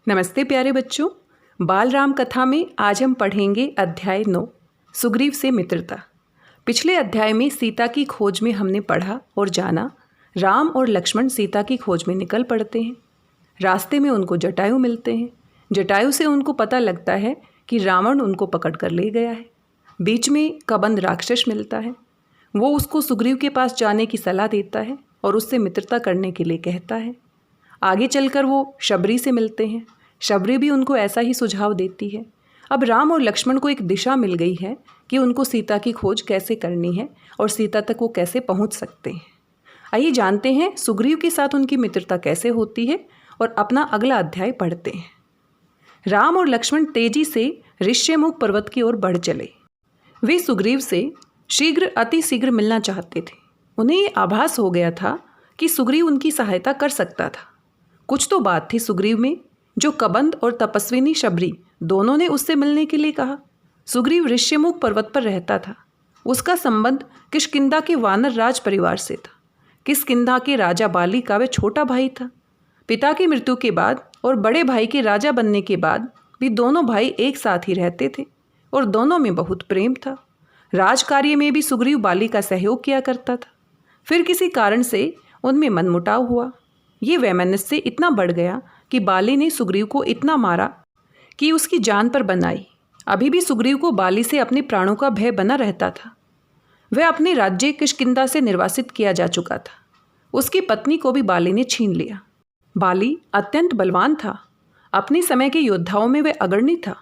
नमस्ते प्यारे बच्चों। बाल राम कथा में आज हम पढ़ेंगे अध्याय 9 सुग्रीव से मित्रता। पिछले अध्याय में सीता की खोज में हमने पढ़ा और जाना राम और लक्ष्मण सीता की खोज में निकल पड़ते हैं। रास्ते में उनको जटायु मिलते हैं। जटायु से उनको पता लगता है कि रावण उनको पकड़ कर ले गया है। बीच में कबंध राक्षस मिलता है। वो उसको सुग्रीव के पास जाने की सलाह देता है और उससे मित्रता करने के लिए कहता है। आगे चलकर वो शबरी से मिलते हैं। शबरी भी उनको ऐसा ही सुझाव देती है। अब राम और लक्ष्मण को एक दिशा मिल गई है कि उनको सीता की खोज कैसे करनी है और सीता तक वो कैसे पहुंच सकते हैं। आइए जानते हैं सुग्रीव के साथ उनकी मित्रता कैसे होती है और अपना अगला अध्याय पढ़ते हैं। राम और लक्ष्मण तेजी से ऋष्यमुख पर्वत की ओर बढ़ चले। वे सुग्रीव से अति शीघ्र मिलना चाहते थे। उन्हें ये आभास हो गया था कि सुग्रीव उनकी सहायता कर सकता था। कुछ तो बात थी सुग्रीव में जो कबंध और तपस्विनी शबरी दोनों ने उससे मिलने के लिए कहा। सुग्रीव ऋष्यमुख पर्वत पर रहता था। उसका संबंध किष्किंधा के वानर राज परिवार से था। किष्किंधा के राजा बाली का वह छोटा भाई था। पिता की मृत्यु के बाद और बड़े भाई के राजा बनने के बाद भी दोनों भाई एक साथ ही रहते थे और दोनों में बहुत प्रेम था। राजकार्य में भी सुग्रीव बाली का सहयोग किया करता था। फिर किसी कारण से उनमें मनमुटाव हुआ। ये वैमनस्य इतना बढ़ गया कि बाली ने सुग्रीव को इतना मारा कि उसकी जान पर बनाई। अभी भी सुग्रीव को बाली से अपने प्राणों का भय बना रहता था। वह अपने राज्य किष्किंधा से निर्वासित किया जा चुका था। उसकी पत्नी को भी बाली ने छीन लिया। बाली अत्यंत बलवान था। अपने समय के योद्धाओं में वह अग्रणी था।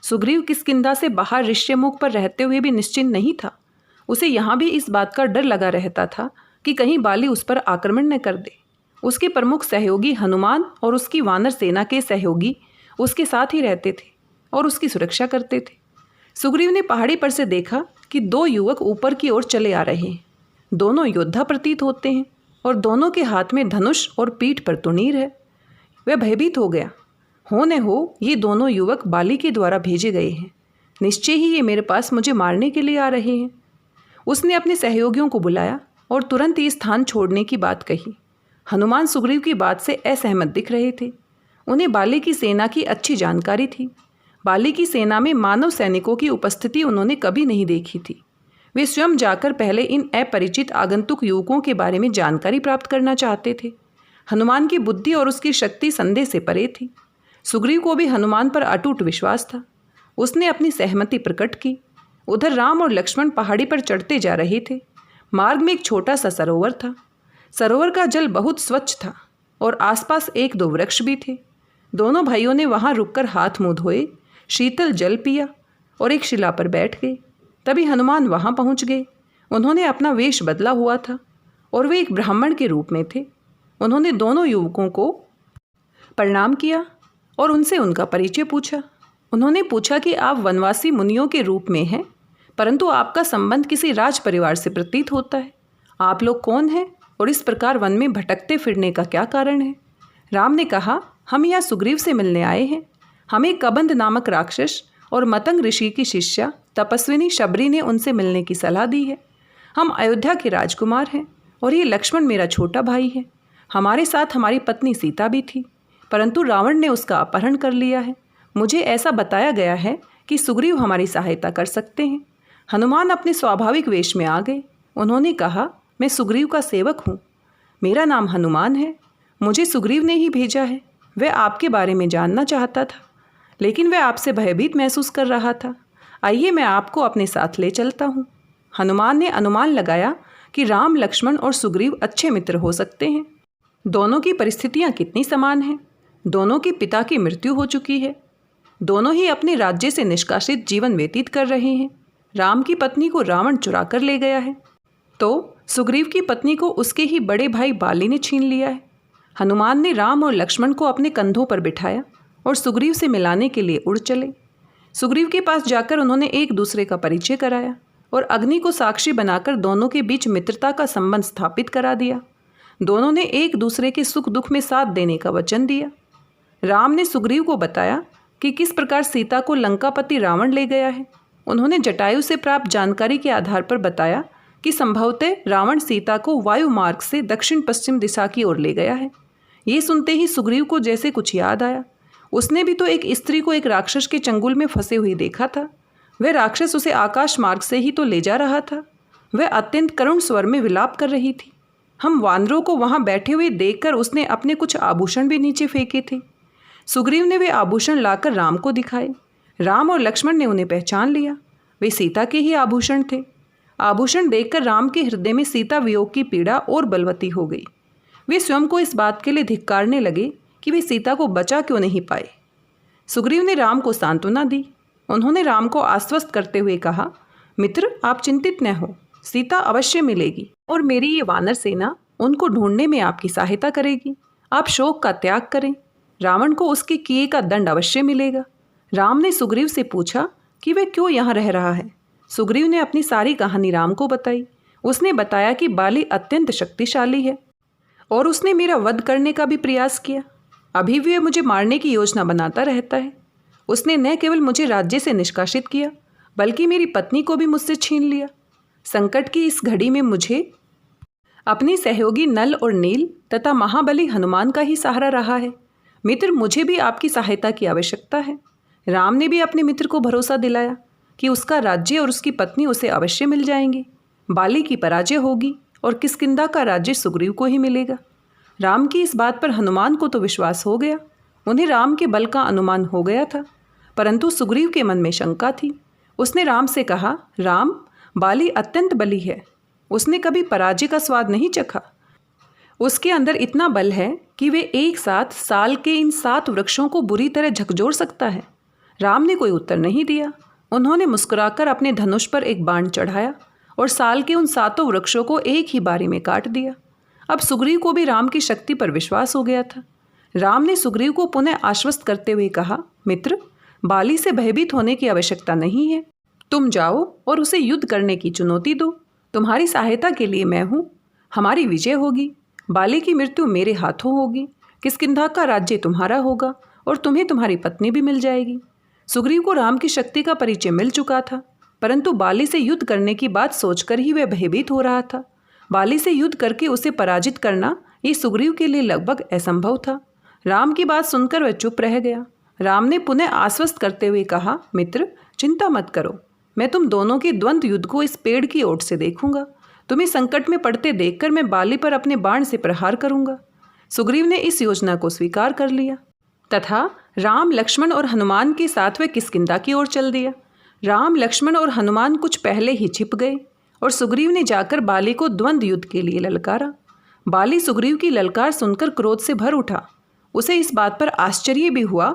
सुग्रीव किष्किंधा से बाहर ऋष्यमुख पर रहते हुए भी निश्चिंत नहीं था। उसे यहाँ भी इस बात का डर लगा रहता था कि कहीं बाली उस पर आक्रमण न कर दे। उसके प्रमुख सहयोगी हनुमान और उसकी वानर सेना के सहयोगी उसके साथ ही रहते थे और उसकी सुरक्षा करते थे। सुग्रीव ने पहाड़ी पर से देखा कि दो युवक ऊपर की ओर चले आ रहे हैं। दोनों योद्धा प्रतीत होते हैं और दोनों के हाथ में धनुष और पीठ पर तुनीर है। वह भयभीत हो गया। हो न हो ये दोनों युवक बाली के द्वारा भेजे गए हैं। निश्चय ही ये मेरे पास मुझे मारने के लिए आ रहे हैं। उसने अपने सहयोगियों को बुलाया और तुरंत ये स्थान छोड़ने की बात कही। हनुमान सुग्रीव की बात से असहमत दिख रहे थे। उन्हें बाली की सेना की अच्छी जानकारी थी। बाली की सेना में मानव सैनिकों की उपस्थिति उन्होंने कभी नहीं देखी थी। वे स्वयं जाकर पहले इन अपरिचित आगंतुक युवकों के बारे में जानकारी प्राप्त करना चाहते थे। हनुमान की बुद्धि और उसकी शक्ति संदेह से परे थी। सुग्रीव को भी हनुमान पर अटूट विश्वास था। उसने अपनी सहमति प्रकट की। उधर राम और लक्ष्मण पहाड़ी पर चढ़ते जा रहे थे। मार्ग में एक छोटा सा सरोवर था। सरोवर का जल बहुत स्वच्छ था और आसपास एक दो वृक्ष भी थे। दोनों भाइयों ने वहां रुककर हाथ मुंह धोए, शीतल जल पिया और एक शिला पर बैठ गए। तभी हनुमान वहां पहुंच गए। उन्होंने अपना वेश बदला हुआ था और वे एक ब्राह्मण के रूप में थे। उन्होंने दोनों युवकों को प्रणाम किया और उनसे उनका परिचय पूछा। उन्होंने पूछा कि आप वनवासी मुनियों के रूप में हैं, परंतु आपका संबंध किसी राज परिवार से प्रतीत होता है। आप लोग कौन हैं और इस प्रकार वन में भटकते फिरने का क्या कारण है? राम ने कहा, हम यहाँ सुग्रीव से मिलने आए हैं। हमें कबंध नामक राक्षस और मतंग ऋषि की शिष्या तपस्विनी शबरी ने उनसे मिलने की सलाह दी है। हम अयोध्या के राजकुमार हैं और ये लक्ष्मण मेरा छोटा भाई है। हमारे साथ हमारी पत्नी सीता भी थी, परंतु रावण ने उसका अपहरण कर लिया है। मुझे ऐसा बताया गया है कि सुग्रीव हमारी सहायता कर सकते हैं। हनुमान अपने स्वाभाविक वेश में आ गए। उन्होंने कहा, मैं सुग्रीव का सेवक हूँ। मेरा नाम हनुमान है। मुझे सुग्रीव ने ही भेजा है। वह आपके बारे में जानना चाहता था, लेकिन वह आपसे भयभीत महसूस कर रहा था। आइए मैं आपको अपने साथ ले चलता हूँ। हनुमान ने अनुमान लगाया कि राम, लक्ष्मण और सुग्रीव अच्छे मित्र हो सकते हैं। दोनों की परिस्थितियाँ कितनी समान हैं। दोनों के पिता की मृत्यु हो चुकी है। दोनों ही अपने राज्य से निष्कासित जीवन व्यतीत कर रहे हैं। राम की पत्नी को रावण चुरा कर ले गया है, तो सुग्रीव की पत्नी को उसके ही बड़े भाई बाली ने छीन लिया है। हनुमान ने राम और लक्ष्मण को अपने कंधों पर बिठाया और सुग्रीव से मिलाने के लिए उड़ चले। सुग्रीव के पास जाकर उन्होंने एक दूसरे का परिचय कराया और अग्नि को साक्षी बनाकर दोनों के बीच मित्रता का संबंध स्थापित करा दिया। दोनों ने एक दूसरे के सुख दुख में साथ देने का वचन दिया। राम ने सुग्रीव को बताया कि किस प्रकार सीता को लंकापति रावण ले गया है। उन्होंने जटायु से प्राप्त जानकारी के आधार पर बताया कि संभवतः रावण सीता को वायु मार्ग से दक्षिण पश्चिम दिशा की ओर ले गया है। ये सुनते ही सुग्रीव को जैसे कुछ याद आया। उसने भी तो एक स्त्री को एक राक्षस के चंगुल में फंसे हुए देखा था। वह राक्षस उसे आकाश मार्ग से ही तो ले जा रहा था। वह अत्यंत करुण स्वर में विलाप कर रही थी। हम वानरों को वहां बैठे हुए देखकर उसने अपने कुछ आभूषण भी नीचे फेंके थे। सुग्रीव ने वे आभूषण लाकर राम को दिखाए। राम और लक्ष्मण ने उन्हें पहचान लिया। वे सीता के ही आभूषण थे। आभूषण देखकर राम के हृदय में सीता वियोग की पीड़ा और बलवती हो गई। वे स्वयं को इस बात के लिए धिक्कारने लगे कि वे सीता को बचा क्यों नहीं पाए। सुग्रीव ने राम को सांत्वना दी। उन्होंने राम को आश्वस्त करते हुए कहा, मित्र, आप चिंतित न हो, सीता अवश्य मिलेगी और मेरी ये वानर सेना उनको ढूंढने में आपकी सहायता करेगी। आप शोक का त्याग करें, रावण को उसके किए का दंड अवश्य मिलेगा। राम ने सुग्रीव से पूछा कि वह क्यों यहाँ रह रहा है। सुग्रीव ने अपनी सारी कहानी राम को बताई। उसने बताया कि बाली अत्यंत शक्तिशाली है और उसने मेरा वध करने का भी प्रयास किया। अभी भी वह मुझे मारने की योजना बनाता रहता है। उसने न केवल मुझे राज्य से निष्कासित किया, बल्कि मेरी पत्नी को भी मुझसे छीन लिया। संकट की इस घड़ी में मुझे अपनी सहयोगी नल और नील तथा महाबली हनुमान का ही सहारा रहा है। मित्र, मुझे भी आपकी सहायता की आवश्यकता है। राम ने भी अपने मित्र को भरोसा दिलाया कि उसका राज्य और उसकी पत्नी उसे अवश्य मिल जाएंगे। बाली की पराजय होगी और किष्किंधा का राज्य सुग्रीव को ही मिलेगा। राम की इस बात पर हनुमान को तो विश्वास हो गया। उन्हें राम के बल का अनुमान हो गया था, परंतु सुग्रीव के मन में शंका थी। उसने राम से कहा, राम, बाली अत्यंत बली है। उसने कभी पराजय का स्वाद नहीं चखा। उसके अंदर इतना बल है कि वे एक साथ साल के इन 7 वृक्षों को बुरी तरह झकझोर सकता है। राम ने कोई उत्तर नहीं दिया। उन्होंने मुस्कुराकर अपने धनुष पर एक बाण चढ़ाया और साल के उन 7 वृक्षों को एक ही बारी में काट दिया। अब सुग्रीव को भी राम की शक्ति पर विश्वास हो गया था। राम ने सुग्रीव को पुनः आश्वस्त करते हुए कहा, मित्र, बाली से भयभीत होने की आवश्यकता नहीं है। तुम जाओ और उसे युद्ध करने की चुनौती दो। तुम्हारी सहायता के लिए मैं हूँ। हमारी विजय होगी। बाली की मृत्यु मेरे हाथों होगी। किष्किंधा का राज्य तुम्हारा होगा और तुम्हें तुम्हारी पत्नी भी मिल जाएगी। सुग्रीव को राम की शक्ति का परिचय मिल चुका था, परंतु बाली से युद्ध करने की बात सोचकर ही वह भयभीत हो रहा था। बाली से युद्ध करके उसे पराजित करना ये सुग्रीव के लिए लगभग असंभव था। राम की बात सुनकर वह चुप रह गया। राम ने पुनः आश्वस्त करते हुए कहा, मित्र, चिंता मत करो। मैं तुम दोनों के द्वंद्व युद्ध को इस पेड़ की ओट से देखूंगा। तुम्हें संकट में पड़ते देखकर मैं बाली पर अपने बाण से प्रहार करूंगा। सुग्रीव ने इस योजना को स्वीकार कर लिया तथा राम, लक्ष्मण और हनुमान के साथ वह किष्किंधा की ओर चल दिया। राम, लक्ष्मण और हनुमान कुछ पहले ही छिप गए और सुग्रीव ने जाकर बाली को द्वंद्व युद्ध के लिए ललकारा। बाली सुग्रीव की ललकार सुनकर क्रोध से भर उठा। उसे इस बात पर आश्चर्य भी हुआ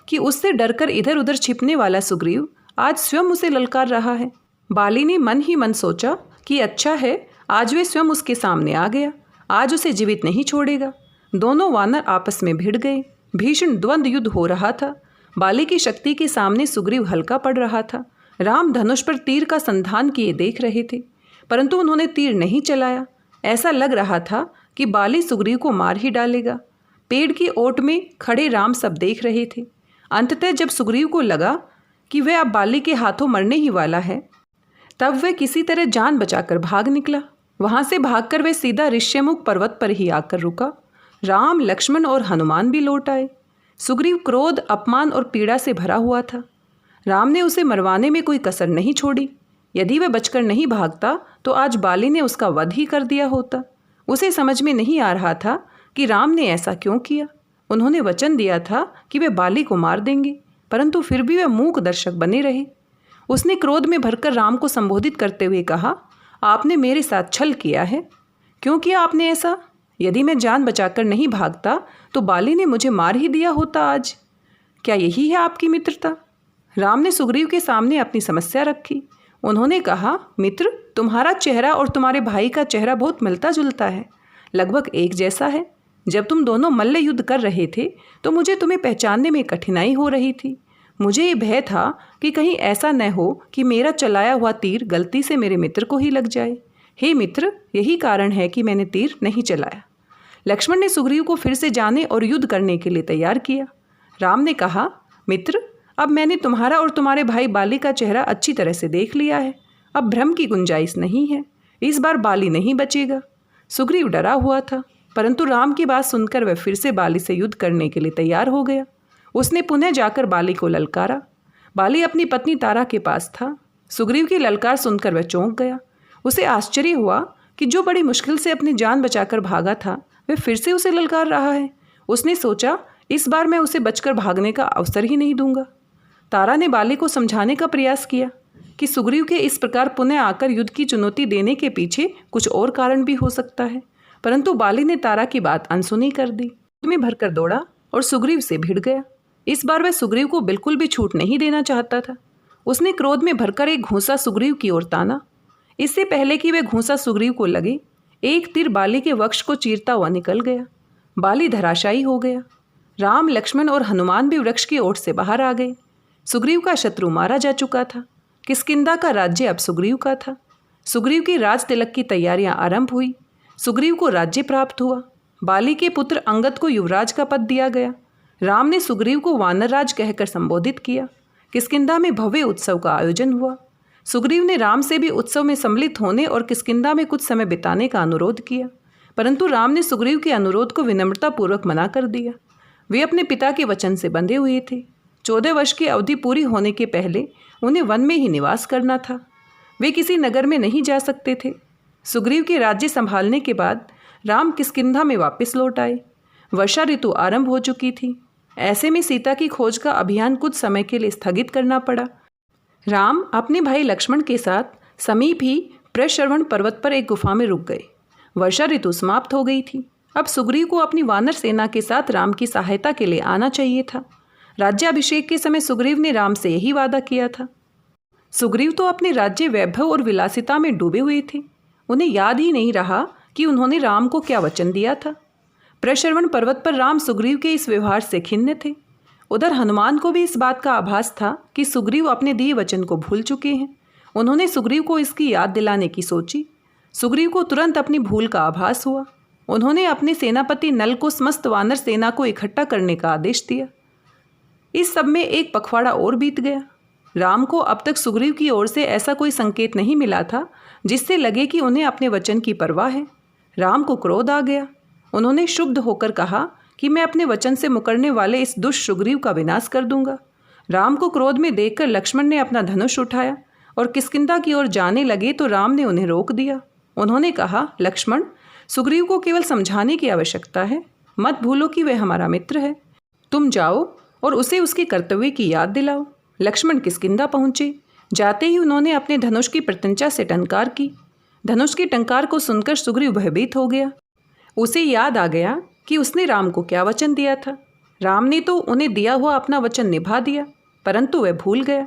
कि उससे डरकर इधर उधर छिपने वाला सुग्रीव आज स्वयं उसे ललकार रहा है। बाली ने मन ही मन सोचा कि अच्छा है, आज वे स्वयं उसके सामने आ गया। आज उसे जीवित नहीं छोड़ेगा। दोनों वानर आपस में भिड़ गए। भीषण द्वंद्व युद्ध हो रहा था। बाली की शक्ति के सामने सुग्रीव हल्का पड़ रहा था। राम धनुष पर तीर का संधान किए देख रहे थे, परंतु उन्होंने तीर नहीं चलाया। ऐसा लग रहा था कि बाली सुग्रीव को मार ही डालेगा। पेड़ की ओट में खड़े राम सब देख रहे थे। अंततः जब सुग्रीव को लगा कि वह अब बाली के हाथों मरने ही वाला है, तब वह किसी तरह जान बचाकर भाग निकला। वहां से भागकर वह सीधा ऋष्यमुख पर्वत पर ही आकर रुका। राम, लक्ष्मण और हनुमान भी लौट आए। सुग्रीव क्रोध, अपमान और पीड़ा से भरा हुआ था। राम ने उसे मरवाने में कोई कसर नहीं छोड़ी। यदि वह बचकर नहीं भागता तो आज बाली ने उसका वध ही कर दिया होता। उसे समझ में नहीं आ रहा था कि राम ने ऐसा क्यों किया। उन्होंने वचन दिया था कि वे बाली को मार देंगे, परंतु फिर भी वे मूक दर्शक बने रहे। उसने क्रोध में भरकर राम को संबोधित करते हुए कहा, आपने मेरे साथ छल किया है। क्यों किया आपने ऐसा? यदि मैं जान बचाकर नहीं भागता तो बाली ने मुझे मार ही दिया होता आज। क्या यही है आपकी मित्रता? राम ने सुग्रीव के सामने अपनी समस्या रखी। उन्होंने कहा, मित्र, तुम्हारा चेहरा और तुम्हारे भाई का चेहरा बहुत मिलता जुलता है, लगभग एक जैसा है। जब तुम दोनों मल्ल युद्ध कर रहे थे तो मुझे तुम्हें पहचानने में कठिनाई हो रही थी। मुझे ये भय था कि कहीं ऐसा न हो कि मेरा चलाया हुआ तीर गलती से मेरे मित्र को ही लग जाए। हे मित्र, यही कारण है कि मैंने तीर नहीं चलाया। लक्ष्मण ने सुग्रीव को फिर से जाने और युद्ध करने के लिए तैयार किया। राम ने कहा, मित्र, अब मैंने तुम्हारा और तुम्हारे भाई बाली का चेहरा अच्छी तरह से देख लिया है। अब भ्रम की गुंजाइश नहीं है। इस बार बाली नहीं बचेगा। सुग्रीव डरा हुआ था, परंतु राम की बात सुनकर वह फिर से बाली से युद्ध करने के लिए तैयार हो गया। उसने पुनः जाकर बाली को ललकारा। बाली अपनी पत्नी तारा के पास था। सुग्रीव की ललकार सुनकर वह चौंक गया। उसे आश्चर्य हुआ कि जो बड़ी मुश्किल से अपनी जान बचाकर भागा था वह फिर से उसे ललकार रहा है। उसने सोचा, इस बार मैं उसे बचकर भागने का अवसर ही नहीं दूंगा। तारा ने बाली को समझाने का प्रयास किया कि सुग्रीव के इस प्रकार पुनः आकर युद्ध की चुनौती देने के पीछे कुछ और कारण भी हो सकता है, परंतु बाली ने तारा की बात अनसुनी कर दी। में भरकर दौड़ा और सुग्रीव से भिड़ गया। इस बार वह सुग्रीव को बिल्कुल भी छूट नहीं देना चाहता था। उसने क्रोध में भरकर एक घूंसा सुग्रीव की ओर ताना। इससे पहले कि वह घूंसा सुग्रीव को लगे, एक तीर बाली के वक्ष को चीरता हुआ निकल गया। बाली धराशायी हो गया। राम, लक्ष्मण और हनुमान भी वृक्ष की ओट से बाहर आ गए। सुग्रीव का शत्रु मारा जा चुका था। किष्किंधा का राज्य अब सुग्रीव का था। सुग्रीव की राज तिलक की तैयारियां आरंभ हुई। सुग्रीव को राज्य प्राप्त हुआ। बाली के पुत्र अंगद को युवराज का पद दिया गया। राम ने सुग्रीव को वानरराज कहकर संबोधित किया। किष्किंधा में भव्य उत्सव का आयोजन हुआ। सुग्रीव ने राम से भी उत्सव में सम्मिलित होने और किष्किंधा में कुछ समय बिताने का अनुरोध किया, परंतु राम ने सुग्रीव के अनुरोध को विनम्रतापूर्वक मना कर दिया। वे अपने पिता के वचन से बंधे हुए थे। 14 वर्ष की अवधि पूरी होने के पहले उन्हें वन में ही निवास करना था। वे किसी नगर में नहीं जा सकते थे। सुग्रीव के राज्य संभालने के बाद राम किष्किंधा में वापस लौट आए। वर्षा ऋतु आरंभ हो चुकी थी। ऐसे में सीता की खोज का अभियान कुछ समय के लिए स्थगित करना पड़ा। राम अपने भाई लक्ष्मण के साथ समीप ही प्रश्रवण पर्वत पर एक गुफा में रुक गए। वर्षा ऋतु समाप्त हो गई थी। अब सुग्रीव को अपनी वानर सेना के साथ राम की सहायता के लिए आना चाहिए था। राज्याभिषेक के समय सुग्रीव ने राम से यही वादा किया था। सुग्रीव तो अपने राज्य वैभव और विलासिता में डूबे हुए थे। उन्हें याद ही नहीं रहा कि उन्होंने राम को क्या वचन दिया था। प्रश्रवण पर्वत पर राम सुग्रीव के इस व्यवहार से खिन्न थे। उधर हनुमान को भी इस बात का आभास था कि सुग्रीव अपने दिए वचन को भूल चुके हैं। उन्होंने सुग्रीव को इसकी याद दिलाने की सोची। सुग्रीव को तुरंत अपनी भूल का आभास हुआ। उन्होंने अपने सेनापति नल को समस्त वानर सेना को इकट्ठा करने का आदेश दिया। इस सब में एक पखवाड़ा और बीत गया। राम को अब तक सुग्रीव की ओर से ऐसा कोई संकेत नहीं मिला था जिससे लगे कि उन्हें अपने वचन की परवाह है। राम को क्रोध आ गया। उन्होंने क्षुब्ध होकर कहा कि मैं अपने वचन से मुकरने वाले इस दुष्ट सुग्रीव का विनाश कर दूंगा। राम को क्रोध में देखकर लक्ष्मण ने अपना धनुष उठाया और किष्किंधा की ओर जाने लगे तो राम ने उन्हें रोक दिया। उन्होंने कहा, लक्ष्मण, सुग्रीव को केवल समझाने की आवश्यकता है। मत भूलो कि वह हमारा मित्र है। तुम जाओ और उसे उसके कर्तव्य की याद दिलाओ। लक्ष्मण किष्किंधा पहुँचे। जाते ही उन्होंने अपने धनुष की प्रत्यंचा से टंकार की। धनुष की टंकार को सुनकर सुग्रीव भयभीत हो गया। उसे याद आ गया कि उसने राम को क्या वचन दिया था। राम ने तो उन्हें दिया हुआ अपना वचन निभा दिया, परंतु वह भूल गया।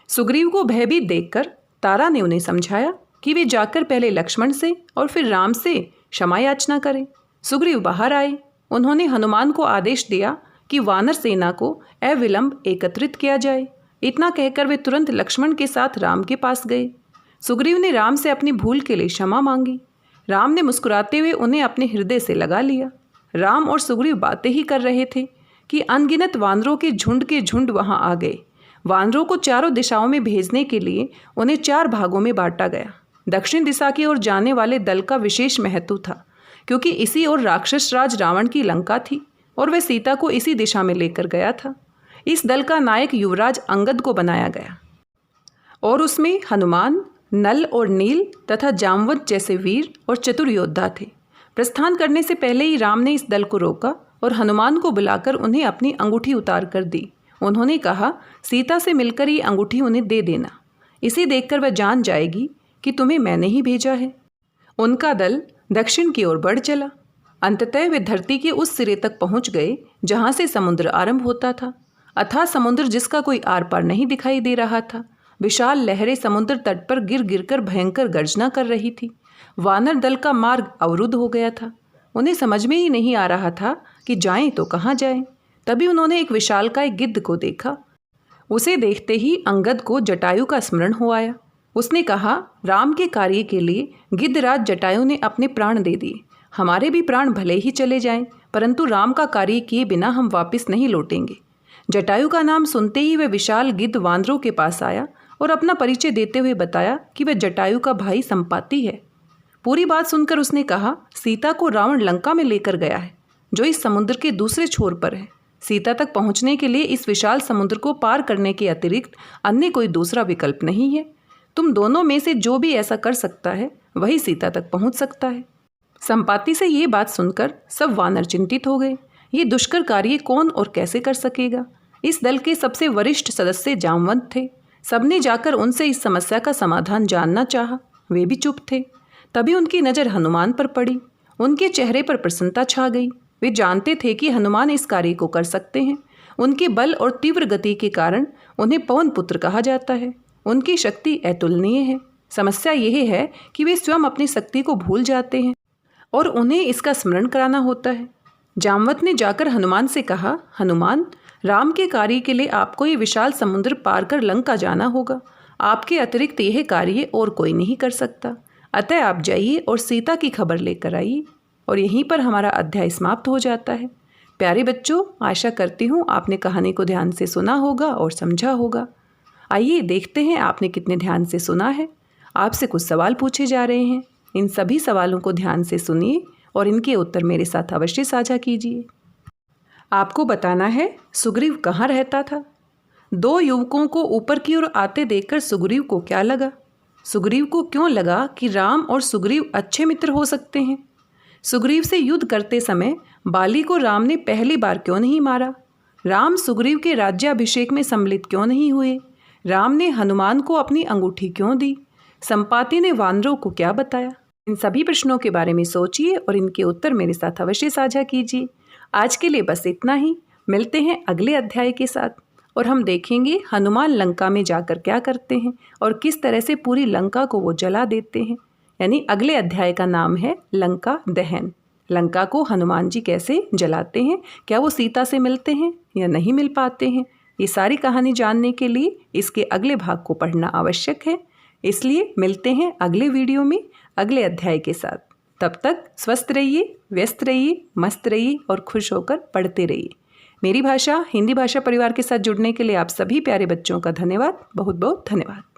सुग्रीव को भयभीत देखकर तारा ने उन्हें समझाया कि वे जाकर पहले लक्ष्मण से और फिर राम से क्षमा याचना करें। सुग्रीव बाहर आए। उन्होंने हनुमान को आदेश दिया कि वानर सेना को अविलंब एकत्रित किया जाए। इतना कहकर वे तुरंत लक्ष्मण के साथ राम के पास गए। सुग्रीव ने राम से अपनी भूल के लिए क्षमा मांगी। राम ने मुस्कुराते हुए उन्हें अपने हृदय से लगा लिया। राम और सुग्रीव बातें ही कर रहे थे कि अनगिनत वानरों के झुंड वहां आ गए। वानरों को चारों दिशाओं में भेजने के लिए उन्हें 4 भागों में बांटा गया। दक्षिण दिशा की ओर जाने वाले दल का विशेष महत्व था, क्योंकि इसी ओर राक्षस राज रावण की लंका थी और वह सीता को इसी दिशा में लेकर गया था। इस दल का नायक युवराज अंगद को बनाया गया और उसमें हनुमान, नल और नील तथा जामवंत जैसे वीर और चतुर योद्धा थे। प्रस्थान करने से पहले ही राम ने इस दल को रोका और हनुमान को बुलाकर उन्हें अपनी अंगूठी उतार कर दी। उन्होंने कहा, सीता से मिलकर ये अंगूठी उन्हें दे देना। इसे देखकर वह जान जाएगी कि तुम्हें मैंने ही भेजा है। उनका दल दक्षिण की ओर बढ़ चला। अंततः वे धरती के उस सिरे तक पहुंच गए जहां से समुद्र आरंभ होता था। अथाह समुद्र जिसका कोई आर पार नहीं दिखाई दे रहा था। विशाल लहरें समुद्र तट पर गिर गिरकर भयंकर गर्जना कर रही थी। वानर दल का मार्ग अवरुद्ध हो गया था। उन्हें समझ में ही नहीं आ रहा था कि जाएं तो कहाँ जाएं। तभी उन्होंने एक विशालकाय गिद्ध को देखा। उसे देखते ही अंगद को जटायु का स्मरण हो आया। उसने कहा, राम के कार्य के लिए गिद्धराज जटायु ने अपने प्राण दे दिए। हमारे भी प्राण भले ही चले जाएं, परंतु राम का कार्य किए बिना हम वापस नहीं लौटेंगे। जटायु का नाम सुनते ही वह विशाल गिद्ध वानरों के पास आया और अपना परिचय देते हुए बताया कि वह जटायु का भाई संपाति है। पूरी बात सुनकर उसने कहा, सीता को रावण लंका में लेकर गया है, जो इस समुद्र के दूसरे छोर पर है। सीता तक पहुंचने के लिए इस विशाल समुद्र को पार करने के अतिरिक्त अन्य कोई दूसरा विकल्प नहीं है। तुम दोनों में से जो भी ऐसा कर सकता है वही सीता तक पहुंच सकता है। संपाति से ये बात सुनकर सब वानर चिंतित हो गए। ये दुष्कर कार्य कौन और कैसे कर सकेगा? इस दल के सबसे वरिष्ठ सदस्य जामवंत थे। सबने जाकर उनसे इस समस्या का समाधान जानना चाहा। वे भी चुप थे। तभी उनकी नज़र हनुमान पर पड़ी। उनके चेहरे पर प्रसन्नता छा गई। वे जानते थे कि हनुमान इस कार्य को कर सकते हैं। उनके बल और तीव्र गति के कारण उन्हें पवन पुत्र कहा जाता है। उनकी शक्ति अतुलनीय है। समस्या यह है कि वे स्वयं अपनी शक्ति को भूल जाते हैं और उन्हें इसका स्मरण कराना होता है। जामवंत ने जाकर हनुमान से कहा, हनुमान, राम के कार्य के लिए आपको ये विशाल समुद्र पार कर लंका जाना होगा। आपके अतिरिक्त यह कार्य और कोई नहीं कर सकता। अतः आप जाइए और सीता की खबर लेकर आइए। और यहीं पर हमारा अध्याय समाप्त हो जाता है। प्यारे बच्चों, आशा करती हूँ आपने कहानी को ध्यान से सुना होगा और समझा होगा। आइए देखते हैं आपने कितने ध्यान से सुना है। आपसे कुछ सवाल पूछे जा रहे हैं। इन सभी सवालों को ध्यान से सुनिए और इनके उत्तर मेरे साथ अवश्य साझा कीजिए। आपको बताना है सुग्रीव कहाँ रहता था। दो युवकों को ऊपर की ओर आते देखकर सुग्रीव को क्या लगा? सुग्रीव को क्यों लगा कि राम और सुग्रीव अच्छे मित्र हो सकते हैं? सुग्रीव से युद्ध करते समय बाली को राम ने पहली बार क्यों नहीं मारा? राम सुग्रीव के राज्याभिषेक में सम्मिलित क्यों नहीं हुए? राम ने हनुमान को अपनी अंगूठी क्यों दी? संपाति ने वानरों को क्या बताया? इन सभी प्रश्नों के बारे में सोचिए और इनके उत्तर मेरे साथ अवश्य साझा कीजिए। आज के लिए बस इतना ही। मिलते हैं अगले अध्याय के साथ और हम देखेंगे हनुमान लंका में जाकर क्या करते हैं और किस तरह से पूरी लंका को वो जला देते हैं। यानी अगले अध्याय का नाम है लंका दहन। लंका को हनुमान जी कैसे जलाते हैं, क्या वो सीता से मिलते हैं या नहीं मिल पाते हैं, ये सारी कहानी जानने के लिए इसके अगले भाग को पढ़ना आवश्यक है। इसलिए मिलते हैं अगले वीडियो में अगले अध्याय के साथ। तब तक स्वस्थ रहिए, व्यस्त रहिए, मस्त रहिए और खुश होकर पढ़ते रहिए। मेरी भाषा हिंदी भाषा परिवार के साथ जुड़ने के लिए आप सभी प्यारे बच्चों का धन्यवाद, बहुत बहुत धन्यवाद।